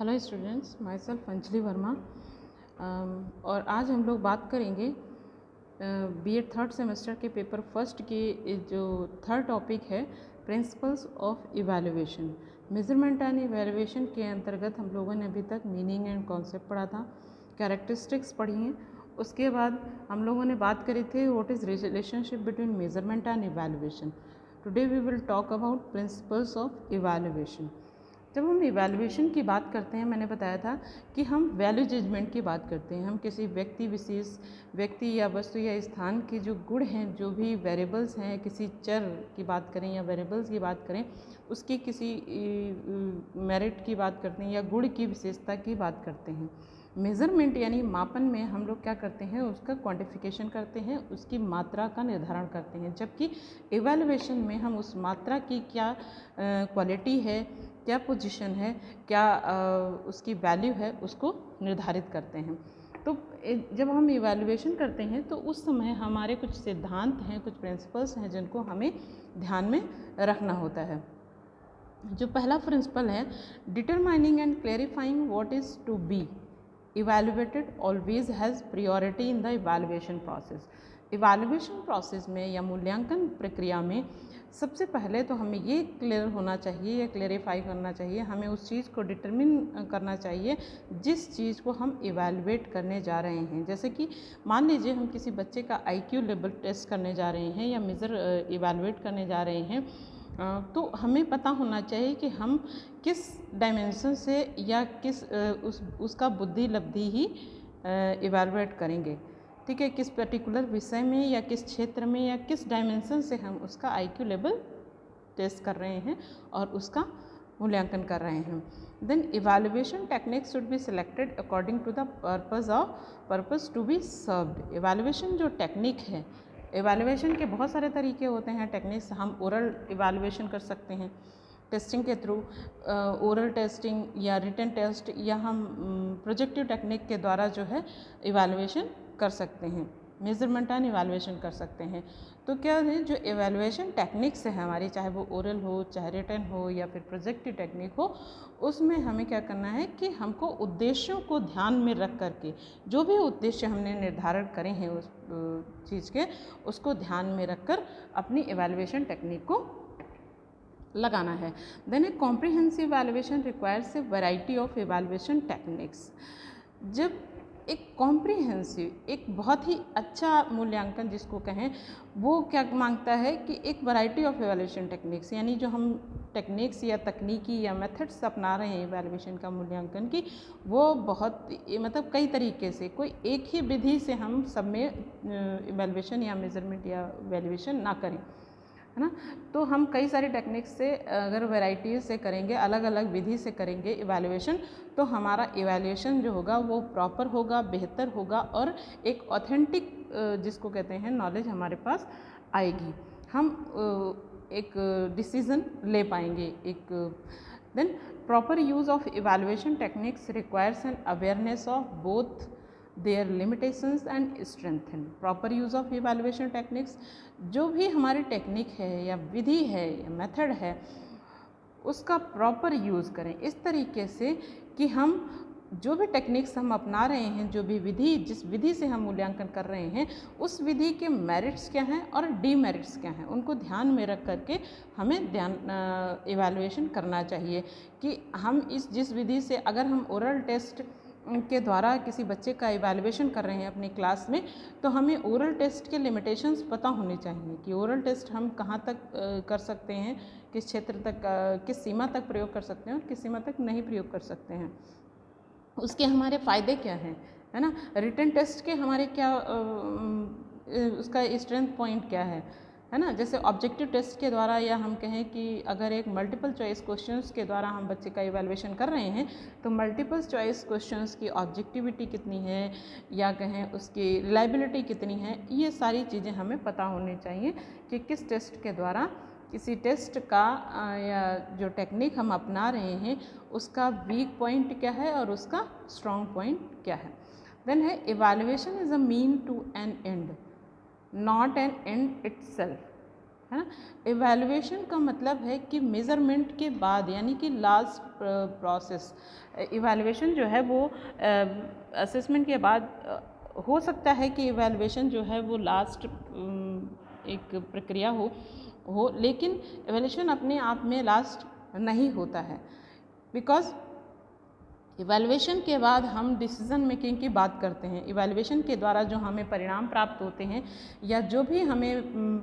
Hello students, my self Anjali Verma. और आज हम लोग बात करेंगे बीएड थर्ड सेमेस्टर के पेपर फर्स्ट के जो थर्ड टॉपिक है principles of evaluation. Measurement and evaluation के अंतर्गत हम लोगों ने अभी तक मीनिंग एंड कॉन्सेप्ट पढ़ा था, कैरेक्टरिस्टिक्स पढ़ी हैं। उसके बाद हम लोगों ने बात करी थी what is relationship between measurement and evaluation. Today we will talk about principles of evaluation. जब हम इवैल्यूएशन की बात करते हैं, मैंने बताया था कि हम वैल्यू जजमेंट की बात करते हैं। हम किसी व्यक्ति विशेष, व्यक्ति या वस्तु या स्थान के जो गुण हैं, जो भी वेरिएबल्स हैं, किसी चर की बात करें या वेरिएबल्स की बात करें, उसकी किसी मेरिट की बात करते हैं या गुण की विशेषता की बात करते हैं। मेज़रमेंट यानी मापन में हम लोग क्या करते हैं, उसका क्वांटिफिकेशन करते हैं, उसकी मात्रा का निर्धारण करते हैं। जबकि इवैल्यूएशन में हम उस मात्रा की क्या क्वालिटी है, क्या पोजीशन है, क्या उसकी वैल्यू है, उसको निर्धारित करते हैं। तो जब हम इवैल्यूएशन करते हैं तो उस समय हमारे कुछ सिद्धांत हैं, कुछ प्रिंसिपल्स हैं जिनको हमें ध्यान में रखना होता है। जो पहला प्रिंसिपल है, determining and clarifying what is to be evaluated always has priority in the evaluation process. Evaluation process में या मूल्यांकन प्रक्रिया में सबसे पहले तो हमें ये क्लियर होना चाहिए या क्लेरिफाई करना चाहिए, हमें उस चीज़ को डिटरमिन करना चाहिए जिस चीज़ को हम इवैल्यूएट करने जा रहे हैं। जैसे कि मान लीजिए हम किसी बच्चे का IQ लेवल टेस्ट करने जा रहे हैं या मेज़र इवैल्यूएट करने जा रहे हैं, तो हमें पता होना चाहिए कि हम किस डायमेंशन से या किस उसका बुद्धि लब्धि ही इवैल्यूएट करेंगे। ठीक है, किस पर्टिकुलर विषय में या किस क्षेत्र में या किस डायमेंशन से हम उसका IQ लेवल टेस्ट कर रहे हैं और उसका मूल्यांकन कर रहे हैं। Then evaluation techniques should be selected according to the purpose to be served. Evaluation जो टेक्निक है, इवैल्यूएशन के बहुत सारे तरीके होते हैं, टेक्निक्स। हम ओरल इवैल्यूएशन कर सकते हैं टेस्टिंग के थ्रू, ओरल टेस्टिंग या रिटन टेस्ट, या हम प्रोजेक्टिव टेक्निक के द्वारा जो है इवैल्यूएशन कर सकते हैं, मेजरमेंट एंड इवैल्यूएशन कर सकते हैं। तो क्या है, जो इवैल्यूएशन टेक्निक्स है हमारी, चाहे वो ओरल हो, चाहे रिटन हो या फिर प्रोजेक्टिव टेक्निक हो, उसमें हमें क्या करना है कि हमको उद्देश्यों को ध्यान में रख करके, जो भी उद्देश्य हमने निर्धारण करे हैं उस चीज़ के, उसको ध्यान में रखकर अपनी इवैल्यूएशन टेक्निक को लगाना है। Then a comprehensive evaluation requires a variety of evaluation techniques. जब एक कॉम्प्रिहेंसिव, एक बहुत ही अच्छा मूल्यांकन जिसको कहें, वो क्या मांगता है कि एक वैरायटी ऑफ इवैल्यूएशन टेक्निक्स, यानी जो हम टेक्निक्स या तकनीकी या मेथड्स अपना रहे हैं इवैल्यूएशन का मूल्यांकन की, वो बहुत मतलब कई तरीके से, कोई एक ही विधि से हम सब में इवैल्यूएशन या मेजरमेंट या इवैल्यूएशन ना करें, है ना। तो हम कई सारे टेक्निक्स से अगर वैराइटीज़ से करेंगे, अलग अलग विधि से करेंगे इवैल्यूएशन, तो हमारा इवैल्यूएशन जो होगा वो प्रॉपर होगा, बेहतर होगा और एक ऑथेंटिक जिसको कहते हैं नॉलेज हमारे पास आएगी। हम एक डिसीज़न ले पाएंगे। Then proper use of evaluation techniques requires an awareness of both their limitations and strengthen. Proper use of evaluation techniques, जो भी हमारी टेक्निक है या विधि है या मेथड है, उसका प्रॉपर यूज़ करें इस तरीके से कि हम जो भी टेक्निक्स हम अपना रहे हैं, जो भी विधि, जिस विधि से हम मूल्यांकन कर रहे हैं, उस विधि के मेरिट्स क्या हैं और डीमेरिट्स क्या हैं, उनको ध्यान में रख करके हमें इवैल्यूएशन करना चाहिए। कि हम जिस विधि से, अगर हम ओरल टेस्ट के द्वारा किसी बच्चे का इवैल्यूएशन कर रहे हैं अपनी क्लास में, तो हमें ओरल टेस्ट के लिमिटेशंस पता होने चाहिए कि ओरल टेस्ट हम कहाँ तक कर सकते हैं, किस क्षेत्र तक, किस सीमा तक प्रयोग कर सकते हैं और किस सीमा तक नहीं प्रयोग कर सकते हैं, उसके हमारे फ़ायदे क्या हैं, है ना। रिटन टेस्ट के हमारे क्या उसका स्ट्रेंथ पॉइंट क्या है ना। जैसे ऑब्जेक्टिव टेस्ट के द्वारा, या हम कहें कि अगर एक मल्टीपल चॉइस क्वेश्चंस के द्वारा हम बच्चे का इवैल्यूएशन कर रहे हैं, तो मल्टीपल चॉइस क्वेश्चंस की ऑब्जेक्टिविटी कितनी है या कहें उसकी रिलायबिलिटी कितनी है, ये सारी चीज़ें हमें पता होनी चाहिए कि किस टेस्ट के द्वारा, किसी टेस्ट का या जो टेक्निक हम अपना रहे हैं उसका वीक पॉइंट क्या है और उसका स्ट्रॉन्ग पॉइंट क्या है। देन है evaluation is a mean to an end, not an end itself. है ना। इवैल्यूएशन का मतलब है कि मेज़रमेंट के बाद, यानी कि लास्ट प्रोसेस। इवैल्यूएशन जो है वो असेसमेंट के बाद हो सकता है कि इवैल्यूएशन जो है वो लास्ट एक प्रक्रिया हो, लेकिन इवैल्यूएशन अपने आप में लास्ट नहीं होता है, बिकॉज़ इवैल्यूएशन के बाद हम डिसीज़न मेकिंग की बात करते हैं। इवैल्यूएशन के द्वारा जो हमें परिणाम प्राप्त होते हैं या जो भी हमें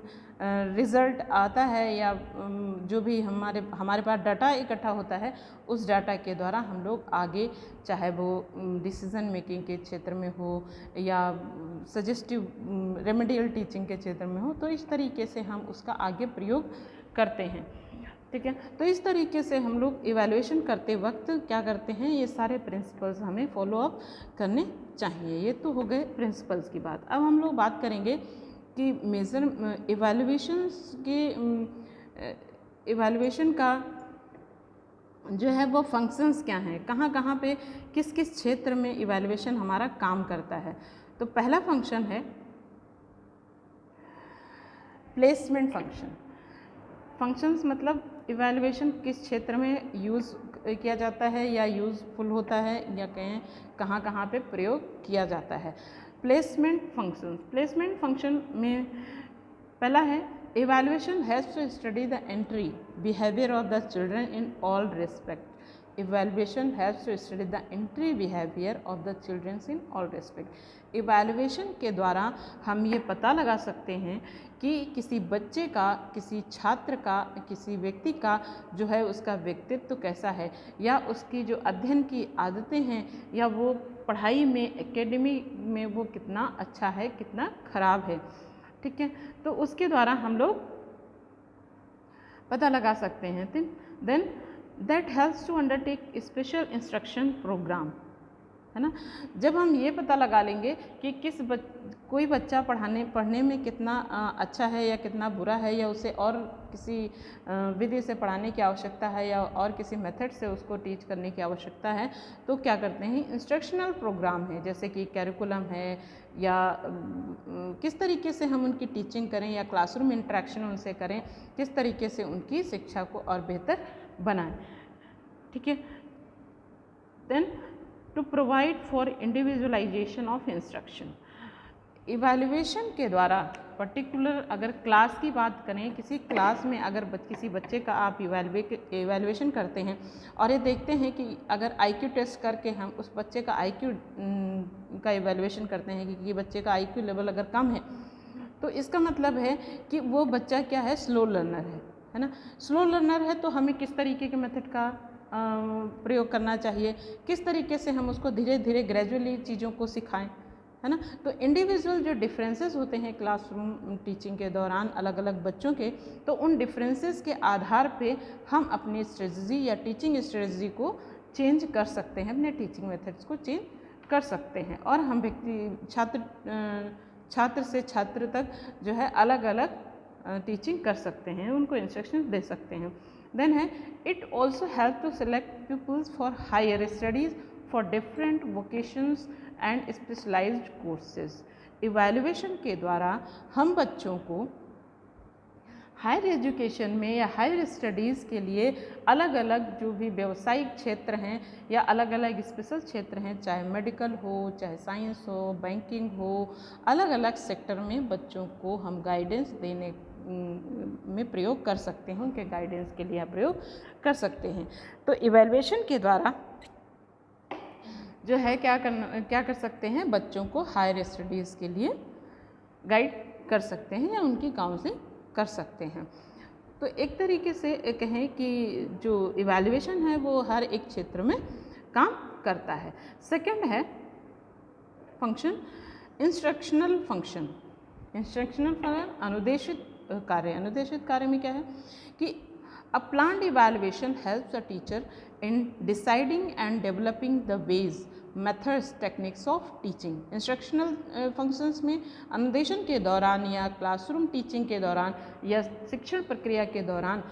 रिज़ल्ट आता है या जो भी हमारे पास डाटा इकट्ठा होता है, उस डाटा के द्वारा हम लोग आगे, चाहे वो डिसीज़न मेकिंग के क्षेत्र में हो या सजेस्टिव रेमेडियल टीचिंग के क्षेत्र में हो, तो इस तरीके से हम उसका आगे प्रयोग करते हैं। ठीक है, तो इस तरीके से हम लोग इवैल्यूएशन करते वक्त क्या करते हैं, ये सारे प्रिंसिपल्स हमें फॉलो अप करने चाहिए। ये तो हो गए प्रिंसिपल्स की बात। अब हम लोग बात करेंगे कि इवैल्यूएशन का जो है वो फंक्शंस क्या हैं, कहाँ कहाँ पे किस किस क्षेत्र में इवैल्यूएशन हमारा काम करता है। तो पहला फंक्शन है प्लेसमेंट फंक्शन। फंक्शंस मतलब इवैल्यूएशन किस क्षेत्र में यूज़ किया जाता है या यूज़फुल होता है, या कहें कहाँ कहाँ पे प्रयोग किया जाता है। प्लेसमेंट फंक्शन में पहला है evaluation has to study the entry behaviour of the children in all respect. Evaluation has to study the entry behaviour of the children in all respect. Evaluation के द्वारा हम ये पता लगा सकते हैं कि किसी बच्चे का, किसी छात्र का, किसी व्यक्ति का जो है उसका व्यक्तित्व कैसा है, या उसकी जो अध्ययन की आदतें हैं, या वो पढ़ाई में, एकेडमी में वो कितना अच्छा है, कितना खराब है। ठीक है, तो उसके द्वारा हम लोग पता लगा सकते हैं। Then that helps to undertake special instruction programme, है ना। जब हम ये पता लगा लेंगे कि कोई बच्चा पढ़ने में कितना अच्छा है या कितना बुरा है, या उसे और किसी विधि से पढ़ाने की आवश्यकता है या और किसी मेथड से उसको टीच करने की आवश्यकता है, तो क्या करते हैं, इंस्ट्रक्शनल प्रोग्राम है, जैसे कि कैरिकुलम है, या किस तरीके से हम उनकी टीचिंग करें या क्लासरूम इंटरेक्शन उनसे करें, किस तरीके से उनकी शिक्षा को और बेहतर बनाएं। ठीक है, then to provide for individualisation of instruction. Evaluation के द्वारा पर्टिकुलर, अगर क्लास की बात करें, किसी क्लास में अगर किसी बच्चे का आप इवैल्यूएशन करते हैं और ये देखते हैं कि अगर IQ टेस्ट करके हम उस बच्चे का IQ का इवैल्यूएशन करते हैं कि बच्चे का IQ लेवल अगर कम है, तो इसका मतलब है कि वो बच्चा क्या है, स्लो लर्नर है ना। स्लो लर्नर है तो हमें किस तरीके के मेथड का प्रयोग करना चाहिए, किस तरीके से हम उसको धीरे धीरे ग्रेजुअली चीज़ों को सिखाएं, है ना। तो इंडिविजुअल जो डिफरेंसेस होते हैं क्लासरूम टीचिंग के दौरान अलग अलग बच्चों के, तो उन डिफरेंसेस के आधार पे हम अपनी स्ट्रेटजी या टीचिंग स्ट्रेटजी को चेंज कर सकते हैं, अपने टीचिंग मेथड्स को चेंज कर सकते हैं, और हम छात्र से छात्र तक जो है अलग अलग टीचिंग कर सकते हैं, उनको इंस्ट्रक्शन दे सकते हैं। देन है it also help to select peoples for higher studies for different vocations and specialised courses. Evaluation के द्वारा हम बच्चों को हायर एजुकेशन में या हायर स्टडीज़ के लिए अलग अलग जो भी व्यावसायिक क्षेत्र हैं या अलग अलग स्पेशल क्षेत्र हैं, चाहे मेडिकल हो, चाहे साइंस हो, बैंकिंग हो, अलग अलग सेक्टर में बच्चों को हम गाइडेंस देने में प्रयोग कर सकते हैं, उनके गाइडेंस के लिए प्रयोग कर सकते हैं। तो इवैल्यूएशन के द्वारा जो है क्या कर सकते हैं, बच्चों को हायर स्टडीज़ के लिए गाइड कर सकते हैं या उनकी काउंसलिंग कर सकते हैं। तो एक तरीके से कहें कि जो इवैल्यूएशन है वो हर एक क्षेत्र में काम करता है। सेकंड है function instructional function. Instructional function अनुदेशित कार्य। अनुदेशित कार्य में क्या है कि a planned evaluation helps a teacher in deciding and developing the ways, methods, techniques of teaching. Instructional functions में अनुदेशन के दौरान या क्लासरूम टीचिंग के दौरान या शिक्षण प्रक्रिया के दौरान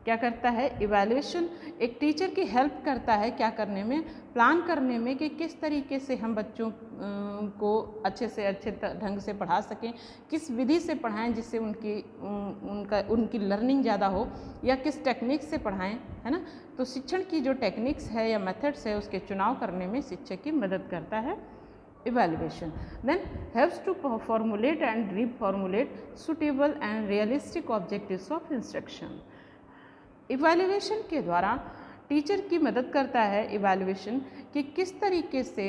क्या करता है, इवैल्यूएशन एक टीचर की हेल्प करता है क्या करने में, प्लान करने में कि किस तरीके से हम बच्चों को अच्छे से अच्छे ढंग से पढ़ा सकें, किस विधि से पढ़ाएं जिससे उनकी लर्निंग ज़्यादा हो, या किस टेक्निक से पढ़ाएं, है ना। तो शिक्षण की जो टेक्निक्स है या मेथड्स है उसके चुनाव करने में शिक्षक की मदद करता है evaluation. Then helps to formulate and reformulate suitable and realistic objectives of instruction. Evaluation के द्वारा टीचर की मदद करता है इवैल्यूएशन कि किस तरीके से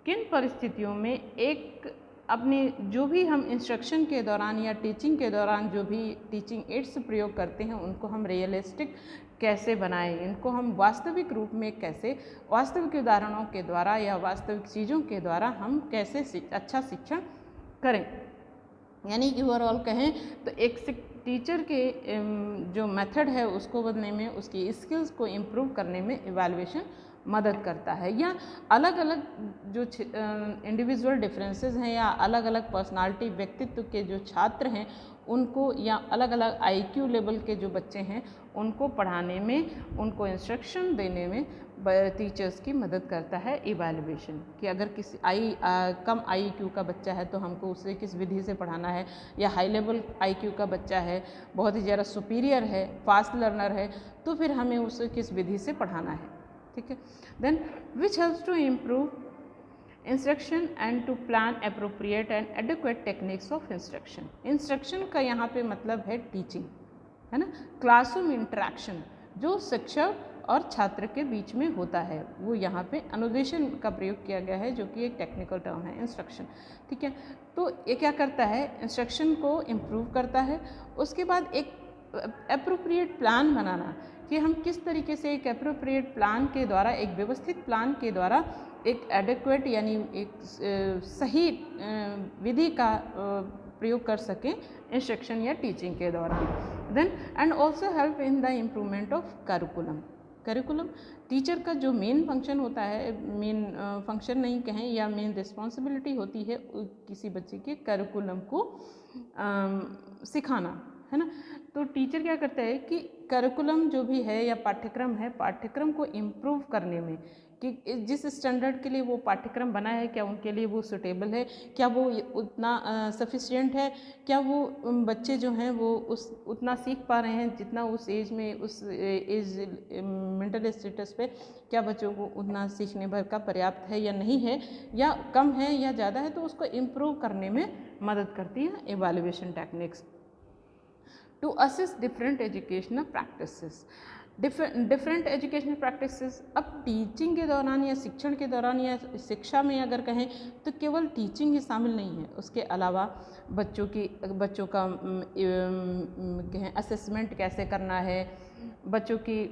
किन परिस्थितियों में एक अपने जो भी हम इंस्ट्रक्शन के दौरान या टीचिंग के दौरान जो भी टीचिंग एड्स प्रयोग करते हैं उनको हम रियलिस्टिक कैसे बनाएं, इनको हम वास्तविक रूप में कैसे, वास्तविक उदाहरणों के द्वारा या वास्तविक चीज़ों के द्वारा हम कैसे अच्छा शिक्षण करें। यानी कि ओवरऑल कहें तो एक टीचर के जो मेथड है उसको बदलने में, उसकी स्किल्स को इम्प्रूव करने में इवैल्यूएशन मदद करता है। या अलग अलग जो इंडिविजुअल डिफरेंसेस हैं या अलग अलग पर्सनालिटी व्यक्तित्व के जो छात्र हैं उनको, या अलग अलग IQ लेवल के जो बच्चे हैं उनको पढ़ाने में, उनको इंस्ट्रक्शन देने में टीचर्स की मदद करता है इवैल्यूएशन। कि अगर किसी कम IQ का बच्चा है तो हमको उसे किस विधि से पढ़ाना है, या हाई लेवल IQ का बच्चा है, बहुत ही ज़्यादा सुपीरियर है, फास्ट लर्नर है, तो फिर हमें उसे किस विधि से पढ़ाना है, ठीक है। Then which helps to improve instruction and to plan appropriate and adequate techniques of instruction. Instruction का यहाँ पे मतलब है टीचिंग, है ना, क्लासरूम इंटरेक्शन जो शिक्षक और छात्र के बीच में होता है, वो यहाँ पे अनुदेशन का प्रयोग किया गया है जो कि एक टेक्निकल टर्म है इंस्ट्रक्शन, ठीक है। तो ये क्या करता है, इंस्ट्रक्शन को इम्प्रूव करता है। उसके बाद एक अप्रोप्रिएट प्लान बनाना कि हम किस तरीके से एक अप्रोप्रिएट प्लान के द्वारा, एक व्यवस्थित प्लान के द्वारा एक एडिक्वेट यानी एक सही विधि का प्रयोग कर सकें इंस्ट्रक्शन या टीचिंग के दौरान। Then and also help in the improvement of curriculum. Curriculum teacher का जो मेन फंक्शन होता है, मेन फंक्शन नहीं कहें या मेन रिस्पॉन्सिबिलिटी होती है किसी बच्चे के करिकुलम को सिखाना, है ना। तो टीचर क्या करता है कि करिकुलम जो भी है या पाठ्यक्रम है, पाठ्यक्रम को इम्प्रूव करने में, कि जिस स्टैंडर्ड के लिए वो पाठ्यक्रम बना है क्या उनके लिए वो सूटेबल है, क्या वो उतना सफिशिएंट है, क्या वो बच्चे जो हैं वो उतना सीख पा रहे हैं जितना उस एज में, उस एज मेंटल स्टेटस पे क्या बच्चों को उतना सीखने भर का पर्याप्त है या नहीं है, या कम है या ज़्यादा है, तो उसको इम्प्रूव करने में मदद करती है evaluation techniques. To assist different educational practices, different educational practices. अब टीचिंग के दौरान या शिक्षण के दौरान या शिक्षा में अगर कहें तो केवल टीचिंग ही शामिल नहीं है, उसके अलावा बच्चों का कहें असेसमेंट कैसे करना है, बच्चों की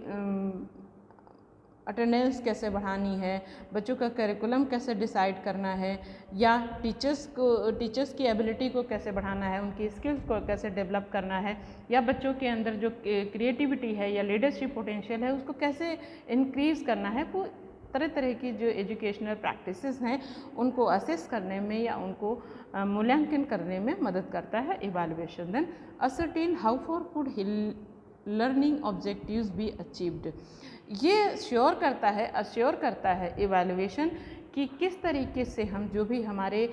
अटेंडेंस कैसे बढ़ानी है, बच्चों का करिकुलम कैसे डिसाइड करना है, या टीचर्स की एबिलिटी को कैसे बढ़ाना है, उनकी स्किल्स को कैसे डेवलप करना है, या बच्चों के अंदर जो क्रिएटिविटी है या लीडरशिप पोटेंशियल है उसको कैसे इंक्रीज़ करना है। वो तरह तरह की जो एजुकेशनल प्रैक्टिसेस हैं उनको असेस करने में या उनको मूल्यांकन करने में मदद करता है evaluation. Then ascertain how far could learning objectives be achieved. ये अश्योर करता है इवैल्यूएशन कि किस तरीके से हम जो भी हमारे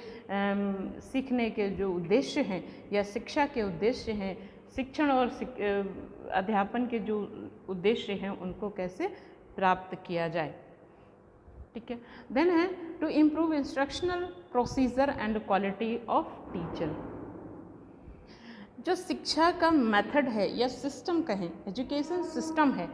सीखने के जो उद्देश्य हैं या शिक्षा के उद्देश्य हैं, शिक्षण और अध्यापन के जो उद्देश्य हैं उनको कैसे प्राप्त किया जाए, ठीक है। देन है to improve instructional procedure and quality of teacher. जो शिक्षा का मेथड है या सिस्टम कहें, एजुकेशन सिस्टम है,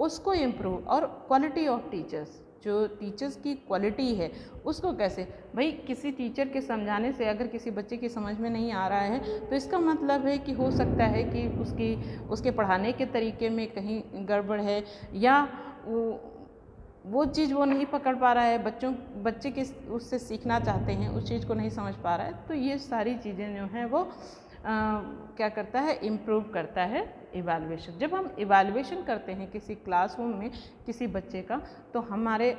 उसको इम्प्रूव, और क्वालिटी ऑफ टीचर्स, जो टीचर्स की क्वालिटी है उसको कैसे, भाई किसी टीचर के समझाने से अगर किसी बच्चे की समझ में नहीं आ रहा है तो इसका मतलब है कि हो सकता है कि उसके पढ़ाने के तरीके में कहीं गड़बड़ है, या वो चीज़ वो नहीं पकड़ पा रहा है, बच्चे किस उससे सीखना चाहते हैं उस चीज़ को नहीं समझ पा रहा है। तो ये सारी चीज़ें जो हैं वो क्या करता है, इम्प्रूव करता है इवैल्यूएशन। जब हम इवैल्यूएशन करते हैं किसी क्लासरूम में किसी बच्चे का, तो हमारे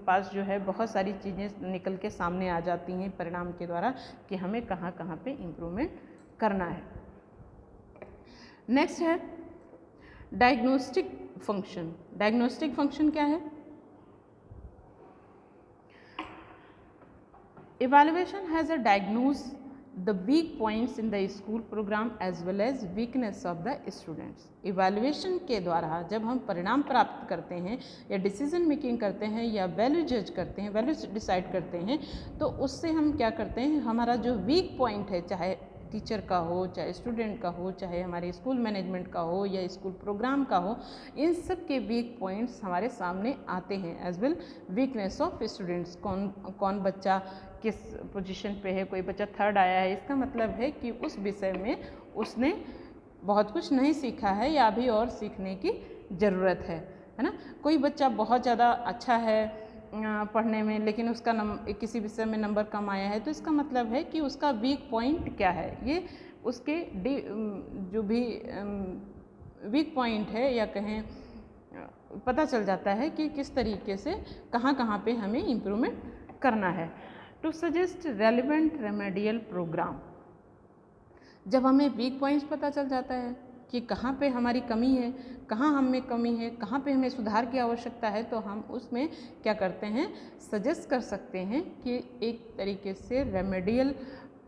पास जो है बहुत सारी चीज़ें निकल के सामने आ जाती हैं परिणाम के द्वारा कि हमें कहाँ कहाँ पे इम्प्रूवमेंट करना है। नेक्स्ट है डायग्नोस्टिक फंक्शन, डायग्नोस्टिक फंक्शन क्या है? Evaluation has a diagnose the weak points in the school program as well as weakness of the students. Evaluation के द्वारा जब हम परिणाम प्राप्त करते हैं या डिसीजन मेकिंग करते हैं या वैल्यू जज करते हैं, वैल्यू डिसाइड करते हैं, तो उससे हम क्या करते हैं, हमारा जो वीक पॉइंट है, चाहे टीचर का हो, चाहे स्टूडेंट का हो, चाहे हमारे स्कूल मैनेजमेंट का हो या स्कूल प्रोग्राम का हो, इन सब के वीक पॉइंट्स हमारे सामने आते हैं as well weakness of students. कौन बच्चा किस पोजीशन पे है, कोई बच्चा थर्ड आया है, इसका मतलब है कि उस विषय में उसने बहुत कुछ नहीं सीखा है या अभी और सीखने की ज़रूरत है ना। कोई बच्चा बहुत ज़्यादा अच्छा है पढ़ने में, लेकिन उसका किसी विषय में नंबर कम आया है, तो इसका मतलब है कि उसका वीक पॉइंट क्या है, ये उसके जो भी वीक पॉइंट है या कहें पता चल जाता है कि किस तरीके से कहाँ पे हमें इम्प्रूवमेंट करना है। To suggest relevant remedial programme, जब हमें वीक पॉइंट्स पता चल जाता है कि कहाँ पे हमारी कमी है, कहाँ हम में कमी है, कहाँ पे हमें सुधार की आवश्यकता है, तो हम उसमें क्या करते हैं, सजेस्ट कर सकते हैं कि एक तरीके से रेमेडियल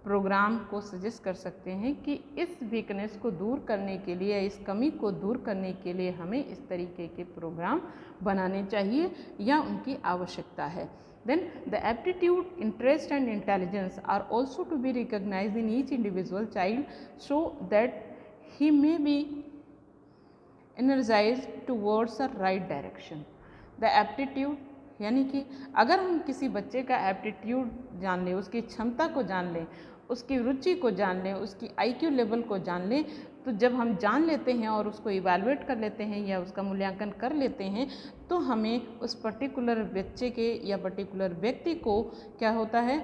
प्रोग्राम को सजेस्ट कर सकते हैं कि इस वीकनेस को दूर करने के लिए, इस कमी को दूर करने के लिए हमें इस तरीके के प्रोग्राम बनाने चाहिए या उनकी आवश्यकता है। Then the aptitude, interest and intelligence are also to be recognized in each individual child so that he may be energized towards a right direction. The aptitude यानी कि अगर हम किसी बच्चे का एप्टीट्यूड जान लें, उसकी क्षमता को जान लें, उसकी रुचि को जान लें, उसकी IQ लेवल को जान लें, तो जब हम जान लेते हैं और उसको इवैल्यूएट कर लेते हैं या उसका मूल्यांकन कर लेते हैं, तो हमें उस पर्टिकुलर बच्चे के या पर्टिकुलर व्यक्ति को क्या होता है,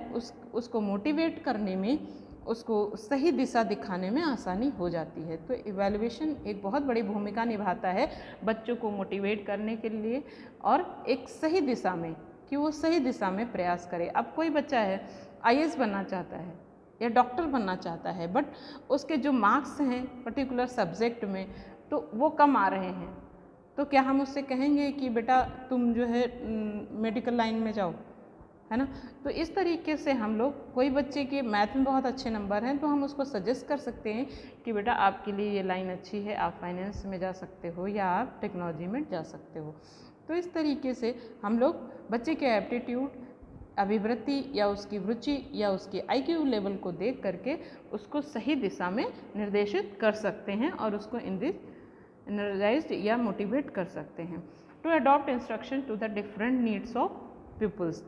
उसको मोटिवेट करने में, उसको सही दिशा दिखाने में आसानी हो जाती है। तो इवैल्यूएशन एक बहुत बड़ी भूमिका निभाता है बच्चों को मोटिवेट करने के लिए और एक सही दिशा में, कि वो सही दिशा में प्रयास करे। अब कोई बच्चा है IAS बनना चाहता है या डॉक्टर बनना चाहता है, बट उसके जो मार्क्स हैं पर्टिकुलर सब्जेक्ट में तो वो कम आ रहे हैं, तो क्या हम उससे कहेंगे कि बेटा तुम जो है मेडिकल लाइन में जाओ, है ना। तो इस तरीके से हम लोग, कोई बच्चे के मैथ में बहुत अच्छे नंबर हैं तो हम उसको सजेस्ट कर सकते हैं कि बेटा आपके लिए ये लाइन अच्छी है, आप फाइनेंस में जा सकते हो या आप टेक्नोलॉजी में जा सकते हो। तो इस तरीके से हम लोग बच्चे के एप्टीट्यूड, अभिवृत्ति या उसकी रुचि या उसकी IQ लेवल को देख करके उसको सही दिशा में निर्देशित कर सकते हैं और उसको एनर्जाइज्ड या मोटिवेट कर सकते हैं। To adopt instruction to the different needs of peoples,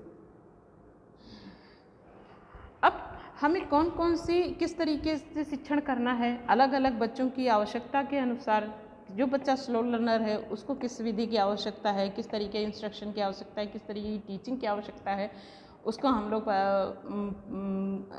अब हमें कौन कौन सी किस तरीके से शिक्षण करना है, अलग अलग बच्चों की आवश्यकता के अनुसार। जो बच्चा स्लो लर्नर है उसको किस विधि की आवश्यकता है, किस तरीके इंस्ट्रक्शन की आवश्यकता है, किस तरीके की टीचिंग की आवश्यकता है, उसको हम लोग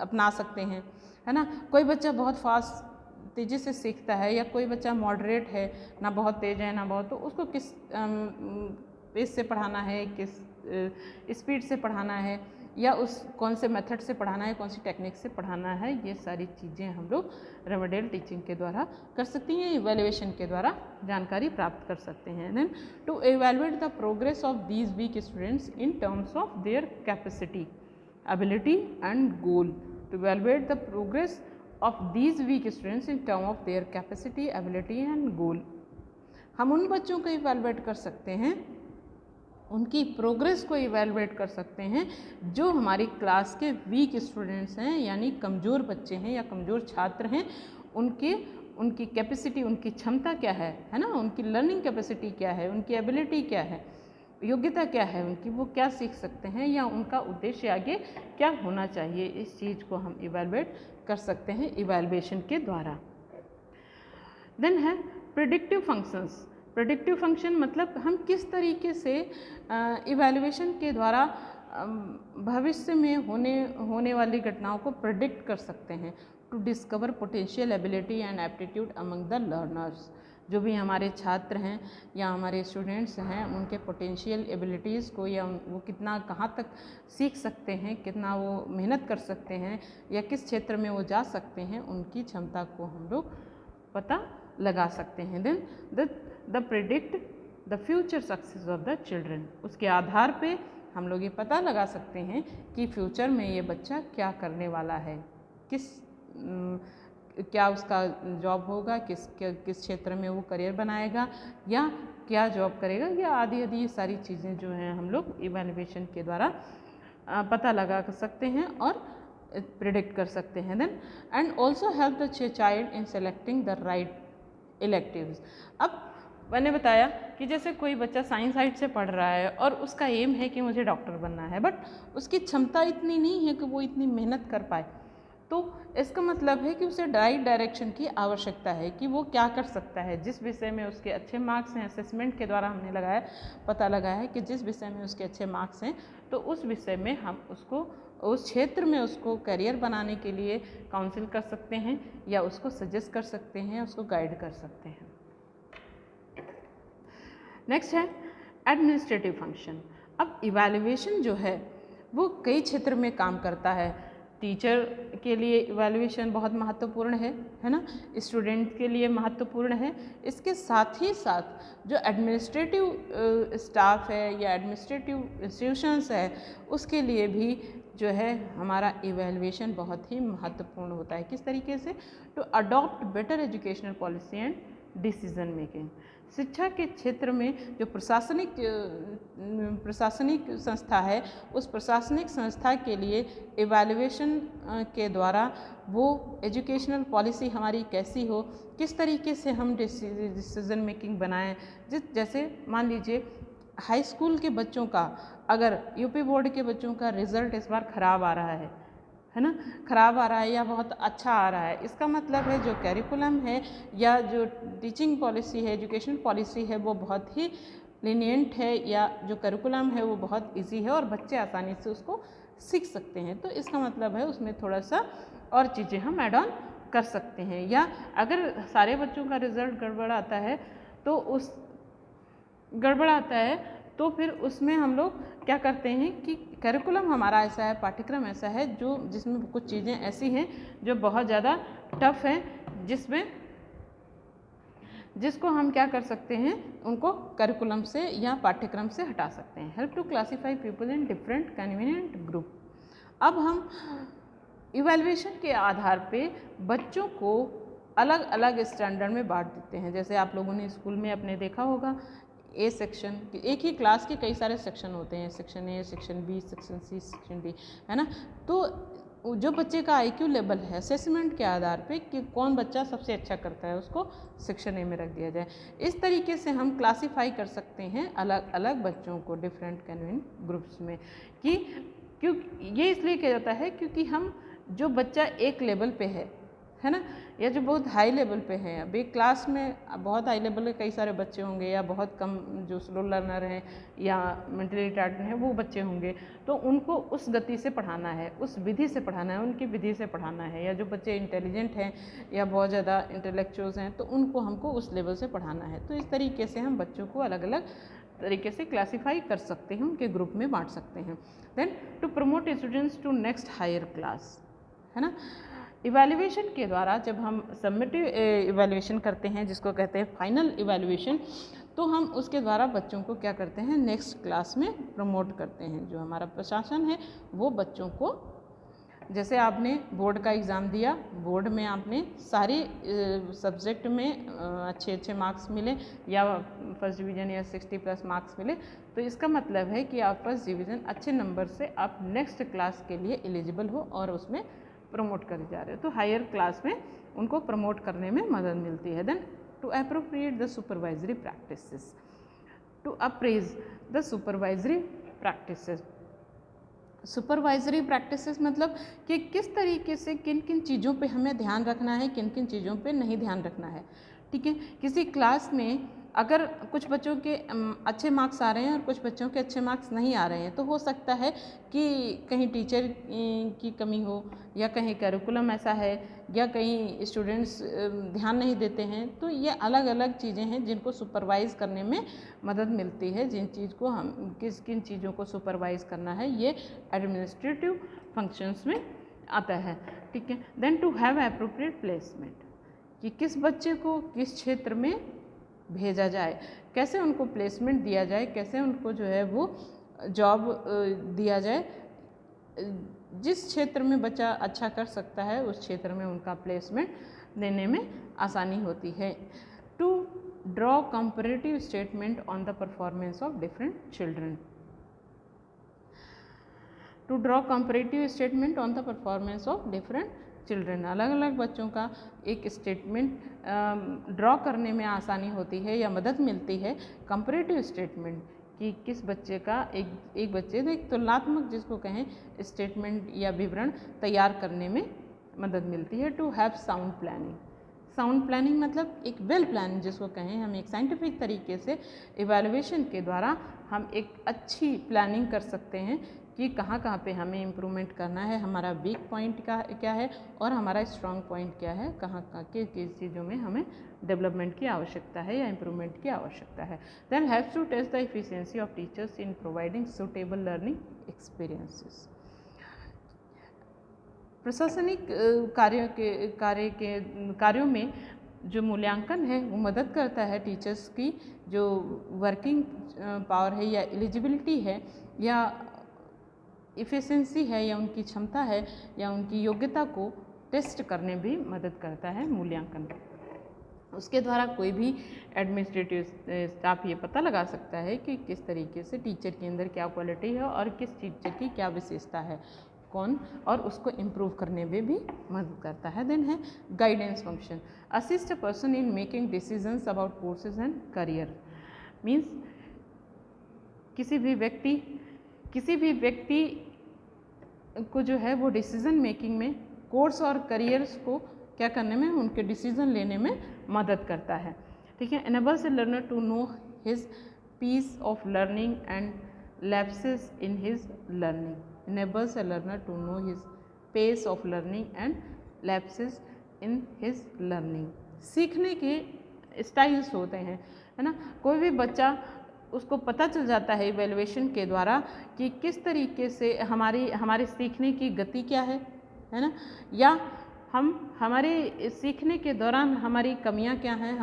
अपना सकते हैं, है ना। कोई बच्चा बहुत फास्ट तेज़ी से सीखता है या कोई बच्चा मॉडरेट है, ना बहुत तेज़ है ना बहुत, तो उसको किस पेस से पढ़ाना है, किस स्पीड से पढ़ाना है या उस कौन से मेथड से पढ़ाना है, कौन सी टेक्निक से पढ़ाना है, ये सारी चीज़ें हम लोग रेमेडियल टीचिंग के द्वारा कर सकते हैं, इवैल्यूएशन के द्वारा जानकारी प्राप्त कर सकते हैं। Then to evaluate the progress of these weak students in terms of their capacity, ability and goal. To evaluate the progress of these weak students in term of their capacity, ability and goal. हम उन बच्चों को evaluate कर सकते हैं, उनकी progress को evaluate कर सकते हैं जो हमारी क्लास के वीक स्टूडेंट्स हैं, यानी कमज़ोर बच्चे हैं या कमज़ोर छात्र हैं। उनकी कैपेसिटी, उनकी क्षमता क्या है ना, उनकी लर्निंग कैपेसिटी क्या है, उनकी एबिलिटी क्या है, योग्यता क्या है उनकी, वो क्या सीख सकते हैं या उनका उद्देश्य आगे क्या होना चाहिए, इस चीज़ को हम इवैल्यूएट कर सकते हैं इवैल्यूएशन के द्वारा। देन है प्रेडिक्टिव फंक्शंस। प्रेडिक्टिव फंक्शन मतलब हम किस तरीके से इवैल्यूएशन के द्वारा भविष्य में होने वाली घटनाओं को प्रेडिक्ट कर सकते हैं। To discover potential ability and aptitude among the learners, जो भी हमारे छात्र हैं या हमारे स्टूडेंट्स हैं, उनके पोटेंशियल एबिलिटीज़ को या वो कितना कहाँ तक सीख सकते हैं, कितना वो मेहनत कर सकते हैं या किस क्षेत्र में वो जा सकते हैं, उनकी क्षमता को हम लोग पता लगा सकते हैं। Then the the predict the future success of the children. उसके आधार पे हम लोग ये पता लगा सकते हैं कि फ्यूचर में ये बच्चा क्या करने वाला है, क्या उसका जॉब होगा, किस क्षेत्र में वो करियर बनाएगा, या क्या जॉब करेगा, या आदि आदि ये सारी चीज़ें जो हैं हम लोग इवैल्यूएशन के द्वारा पता लगा सकते हैं और प्रिडिक्ट कर सकते हैं। Then and also help the child in selecting the right electives. अब मैंने बताया कि जैसे कोई बच्चा साइंस साइड से पढ़ रहा है और उसका एम है कि मुझे डॉक्टर बनना है, बट उसकी क्षमता इतनी नहीं है कि वो इतनी मेहनत कर पाए, तो इसका मतलब है कि उसे राइट डायरेक्शन की आवश्यकता है कि वो क्या कर सकता है। जिस विषय में उसके अच्छे मार्क्स हैं, असेसमेंट के द्वारा हमने पता लगाया है कि जिस विषय में उसके अच्छे मार्क्स हैं, तो उस विषय में हम उसको उस क्षेत्र में उसको करियर बनाने के लिए काउंसिल कर सकते हैं, या उसको सजेस्ट कर सकते हैं, उसको गाइड कर सकते हैं। नेक्स्ट है एडमिनिस्ट्रेटिव फंक्शन। अब इवैल्यूएशन जो है वो कई क्षेत्र में काम करता है। टीचर के लिए इवैल्यूएशन बहुत महत्वपूर्ण है ना, स्टूडेंट के लिए महत्वपूर्ण है। इसके साथ ही साथ जो एडमिनिस्ट्रेटिव स्टाफ है या एडमिनिस्ट्रेटिव इंस्टीट्यूशंस है, उसके लिए भी जो है हमारा इवैल्यूएशन बहुत ही महत्वपूर्ण होता है। किस तरीके से? To adopt better educational policy and decision making. शिक्षा के क्षेत्र में जो प्रशासनिक संस्था है, उस प्रशासनिक संस्था के लिए इवैल्यूएशन के द्वारा वो एजुकेशनल पॉलिसी हमारी कैसी हो, किस तरीके से हम डिसीजन मेकिंग बनाएं। जैसे मान लीजिए हाई स्कूल के बच्चों का, अगर यूपी बोर्ड के बच्चों का रिज़ल्ट इस बार ख़राब आ रहा है ना, ख़राब आ रहा है या बहुत अच्छा आ रहा है, इसका मतलब है जो कैरिकुलम है या जो टीचिंग पॉलिसी है, एजुकेशन पॉलिसी है, वो बहुत ही लीनियंट है, या जो करिकुलम है वो बहुत इजी है और बच्चे आसानी से उसको सीख सकते हैं। तो इसका मतलब है उसमें थोड़ा सा और चीज़ें हम ऐड ऑन कर सकते हैं। या अगर सारे बच्चों का रिज़ल्ट गड़बड़ आता है तो फिर उसमें हम लोग क्या करते हैं कि करिकुलम हमारा ऐसा है, पाठ्यक्रम ऐसा है जो जिसमें कुछ चीज़ें ऐसी हैं जो बहुत ज़्यादा टफ हैं, जिसको हम क्या कर सकते हैं, उनको करिकुलम से या पाठ्यक्रम से हटा सकते हैं। Help to classify people in different convenient group. अब हम इवैल्यूएशन के आधार पे बच्चों को अलग अलग स्टैंडर्ड में बांट देते हैं। जैसे आप लोगों ने स्कूल में अपने देखा होगा, ए सेक्शन, एक ही क्लास के कई सारे सेक्शन होते हैं, section A, section B, section C, section D, है ना। तो जो बच्चे का आईक्यू लेवल है, असेसमेंट के आधार पे कि कौन बच्चा सबसे अच्छा करता है, उसको सेक्शन ए में रख दिया जाए। इस तरीके से हम क्लासीफाई कर सकते हैं अलग अलग बच्चों को डिफरेंट कन्वीन ग्रुप्स में। कि क्यों ये इसलिए किया जाता है क्योंकि हम जो बच्चा एक लेवल पे है ना, या जो बहुत हाई लेवल पे है, अभी क्लास में बहुत हाई लेवल के कई सारे बच्चे होंगे, या बहुत कम जो स्लो लर्नर हैं या मेंटली रिटार्डेड हैं वो बच्चे होंगे, तो उनको उस गति से पढ़ाना है, उस विधि से पढ़ाना है, उनकी विधि से पढ़ाना है। या जो बच्चे इंटेलिजेंट हैं या बहुत ज़्यादा इंटेलेक्चुअल्स हैं, तो उनको हमको उस लेवल से पढ़ाना है। तो इस तरीके से हम बच्चों को अलग अलग तरीके से क्लासीफाई कर सकते हैं, उनके ग्रुप में बांट सकते हैं। Then to promote students to next higher class, है ना। इवैल्यूएशन के द्वारा जब हम सबमिटिव इवैल्यूएशन करते हैं, जिसको कहते हैं फाइनल इवैल्यूएशन, तो हम उसके द्वारा बच्चों को क्या करते हैं, नेक्स्ट क्लास में प्रमोट करते हैं। जो हमारा प्रशासन है वो बच्चों को, जैसे आपने बोर्ड का एग्ज़ाम दिया, बोर्ड में आपने सारे सब्जेक्ट में अच्छे मार्क्स मिले या फर्स्ट डिवीज़न या 60+ मार्क्स मिले, तो इसका मतलब है कि आप फर्स्ट डिवीज़न अच्छे नंबर से आप नेक्स्ट क्लास के लिए एलिजिबल हो और उसमें प्रमोट करे जा रहे हो। तो हायर क्लास में उनको प्रमोट करने में मदद मिलती है। Then to appropriate the supervisory practices, to appraise the supervisory practices. Supervisory practices मतलब कि किस तरीके से किन किन चीज़ों पे हमें ध्यान रखना है, किन किन चीज़ों पे नहीं ध्यान रखना है। ठीक है, किसी क्लास में अगर कुछ बच्चों के अच्छे मार्क्स आ रहे हैं और कुछ बच्चों के अच्छे मार्क्स नहीं आ रहे हैं, तो हो सकता है कि कहीं टीचर की कमी हो, या कहीं करिकुलम ऐसा है, या कहीं स्टूडेंट्स ध्यान नहीं देते हैं। तो ये अलग अलग चीज़ें हैं जिनको सुपरवाइज़ करने में मदद मिलती है। जिन चीज़ को हम किन चीज़ों को सुपरवाइज़ करना है, ये एडमिनिस्ट्रेटिव फंक्शंस में आता है। ठीक है, then to have appropriate placement, कि किस बच्चे को किस क्षेत्र में भेजा जाए, कैसे उनको प्लेसमेंट दिया जाए, कैसे उनको जो है वो जॉब दिया जाए। जिस क्षेत्र में बच्चा अच्छा कर सकता है उस क्षेत्र में उनका प्लेसमेंट देने में आसानी होती है। To draw comparative statement on the performance of different children. To draw comparative statement on the performance of different children, अलग अलग बच्चों का एक स्टेटमेंट ड्रॉ करने में आसानी होती है या मदद मिलती है कंपैरेटिव स्टेटमेंट कि किस बच्चे का एक बच्चे ने एक तुलनात्मक जिसको कहें स्टेटमेंट या विवरण तैयार करने में मदद मिलती है। To have sound planning, sound planning मतलब एक वेल प्लान जिसको कहें, हम एक साइंटिफिक तरीके से इवैल्यूएशन के द्वारा हम एक अच्छी प्लानिंग कर सकते हैं कि कहाँ कहाँ पे हमें इम्प्रूवमेंट करना है, हमारा वीक पॉइंट क्या है और हमारा स्ट्रॉन्ग पॉइंट क्या है, कहाँ कहाँ किस चीज़ों में हमें डेवलपमेंट की आवश्यकता है या इम्प्रूवमेंट की आवश्यकता है। Then haves to test the efficiency of teachers in providing suitable learning experiences. प्रशासनिक कार्यों में जो मूल्यांकन है वो मदद करता है टीचर्स की जो वर्किंग पावर है या एलिजिबिलिटी है या इफ़िशेंसी है या उनकी क्षमता है या उनकी योग्यता को टेस्ट करने भी मदद करता है मूल्यांकन। उसके द्वारा कोई भी एडमिनिस्ट्रेटिव स्टाफ ये पता लगा सकता है कि किस तरीके से टीचर के अंदर क्या क्वालिटी है और किस टीचर की क्या विशेषता है कौन, और उसको इम्प्रूव करने में भी मदद करता है। देन है guidance function, assist a person in making decisions about courses and career. Means किसी भी व्यक्ति को जो है वो डिसीज़न मेकिंग में कोर्स और करियर्स को क्या करने में, उनके डिसीज़न लेने में मदद करता है। ठीक है। Enables a learner to know his pace of learning and lapses in his learning. enables a learner to know his pace of learning and lapses in his learning। सीखने के स्टाइल्स होते हैं, है ना। कोई भी बच्चा उसको पता चल जाता है इवैल्यूएशन के द्वारा कि किस तरीके से हमारे सीखने की गति क्या है ना, या हमारे सीखने के दौरान हमारी कमियां क्या हैं,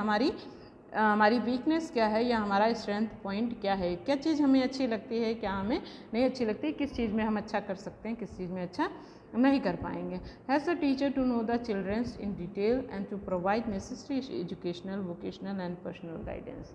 हमारी वीकनेस क्या है या हमारा स्ट्रेंथ पॉइंट क्या है, क्या चीज़ हमें अच्छी लगती है, क्या हमें नहीं अच्छी लगती है, किस चीज़ में हम अच्छा कर सकते हैं, किस चीज़ में अच्छा नहीं कर पाएंगे। Has a teacher to know the childrens in detail and to provide necessary educational vocational and personal guidance.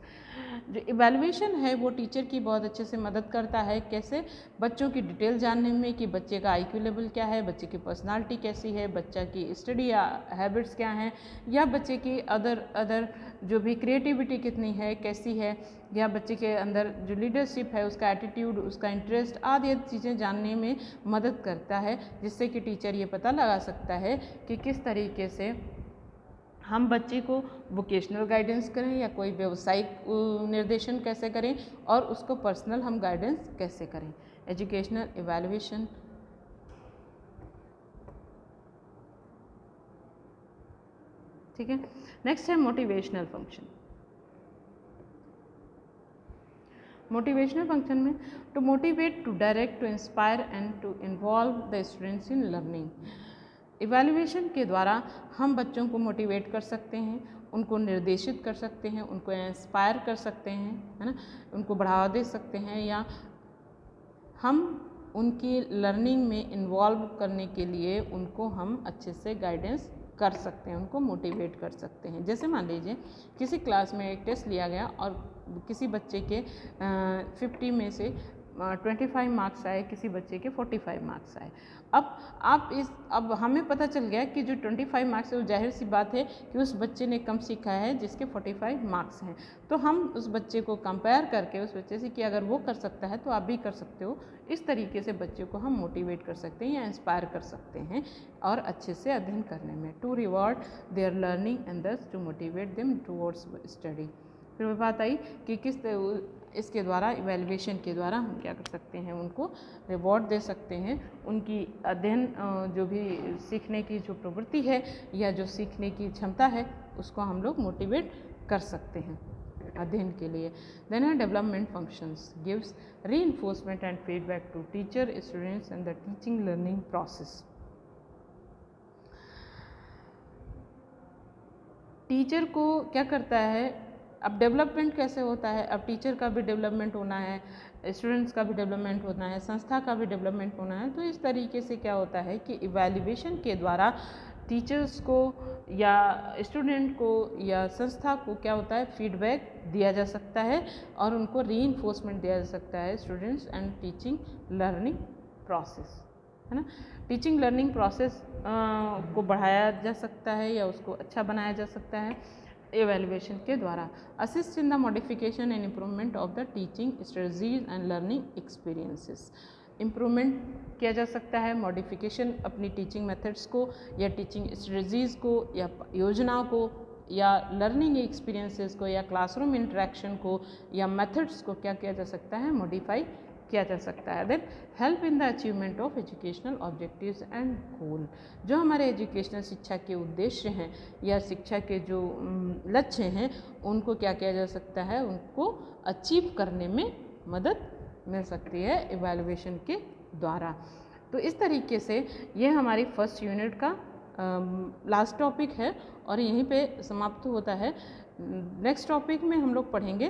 जो इवैल्यूएशन है वो टीचर की बहुत अच्छे से मदद करता है, कैसे, बच्चों की डिटेल जानने में कि बच्चे का IQ लेवल क्या है, बच्चे की पर्सनालिटी कैसी है, बच्चा की स्टडी या हैबिट्स क्या हैं, या बच्चे की अदर जो भी क्रिएटिविटी कितनी है, कैसी है, या बच्चे के अंदर जो लीडरशिप है, उसका एटीट्यूड, उसका इंटरेस्ट आदि चीज़ें जानने में मदद करता है, जिससे कि टीचर ये पता लगा सकता है कि किस तरीके से हम बच्चे को वोकेशनल गाइडेंस करें या कोई व्यावसायिक निर्देशन कैसे करें और उसको पर्सनल हम गाइडेंस कैसे करें। Educational evaluation. ठीक है। नेक्स्ट है मोटिवेशनल फंक्शन। मोटिवेशनल फंक्शन में to motivate, to direct, to inspire and to involve the students in learning. Evaluation के द्वारा हम बच्चों को मोटिवेट कर सकते हैं, उनको निर्देशित कर सकते हैं, उनको इंस्पायर कर सकते हैं, है ना, उनको बढ़ावा दे सकते हैं, या हम उनकी लर्निंग में इन्वॉल्व करने के लिए उनको हम अच्छे से गाइडेंस कर सकते हैं, उनको मोटिवेट कर सकते हैं। जैसे मान लीजिए किसी क्लास में एक टेस्ट लिया गया और किसी बच्चे के 50 में से 25 मार्क्स आए, किसी बच्चे के 45 मार्क्स आए। अब हमें पता चल गया कि जो 25 मार्क्स है वो जाहिर सी बात है कि उस बच्चे ने कम सीखा है जिसके 45 मार्क्स हैं। तो हम उस बच्चे को कंपेयर करके उस बच्चे से कि अगर वो कर सकता है तो आप भी कर सकते हो, इस तरीके से बच्चे को हम मोटिवेट कर सकते हैं या इंस्पायर कर सकते हैं और अच्छे से अध्ययन करने में। To reward their learning and thus to motivate them towards study. फिर बात आई कि इसके द्वारा इवैल्यूएशन के द्वारा हम क्या कर सकते हैं, उनको रिवॉर्ड दे सकते हैं, उनकी अध्ययन जो भी सीखने की जो प्रवृत्ति है या जो सीखने की क्षमता है उसको हम लोग मोटिवेट कर सकते हैं अध्ययन के लिए। देन है development functions, gives reinforcement and feedback to teacher, students and the teaching learning process. Teacher को क्या करता है, अब डेवलपमेंट कैसे होता है, अब टीचर का भी डेवलपमेंट होना है, स्टूडेंट्स का भी डेवलपमेंट होना है, संस्था का भी डेवलपमेंट होना है। तो इस तरीके से क्या होता है कि इवैल्यूएशन के द्वारा टीचर्स को या स्टूडेंट को या संस्था को क्या होता है, फीडबैक दिया जा सकता है और उनको रीइंफोर्समेंट दिया जा सकता है students and teaching learning process, है ना। टीचिंग लर्निंग प्रोसेस को बढ़ाया जा सकता है या उसको अच्छा बनाया जा सकता है एवेल्युएशन के द्वारा। Assist in the modification and improvement of the teaching strategies and learning experiences. Improvement किया जा सकता है, मॉडिफिकेशन अपनी टीचिंग मेथड्स को या टीचिंग स्ट्रेटजीज़ को या योजना को या लर्निंग एक्सपीरियंसेस को या क्लासरूम इंटरेक्शन को या मेथड्स को क्या किया जा सकता है, मॉडिफाई किया जा सकता है। Then help in the achievement of educational objectives and goal. जो हमारे एजुकेशनल शिक्षा के उद्देश्य हैं या शिक्षा के जो लक्ष्य हैं उनको क्या किया जा सकता है, उनको अचीव करने में मदद मिल सकती है इवैल्यूएशन के द्वारा। तो इस तरीके से ये हमारी फर्स्ट यूनिट का लास्ट टॉपिक है और यहीं पे समाप्त होता है। नेक्स्ट टॉपिक में हम लोग पढ़ेंगे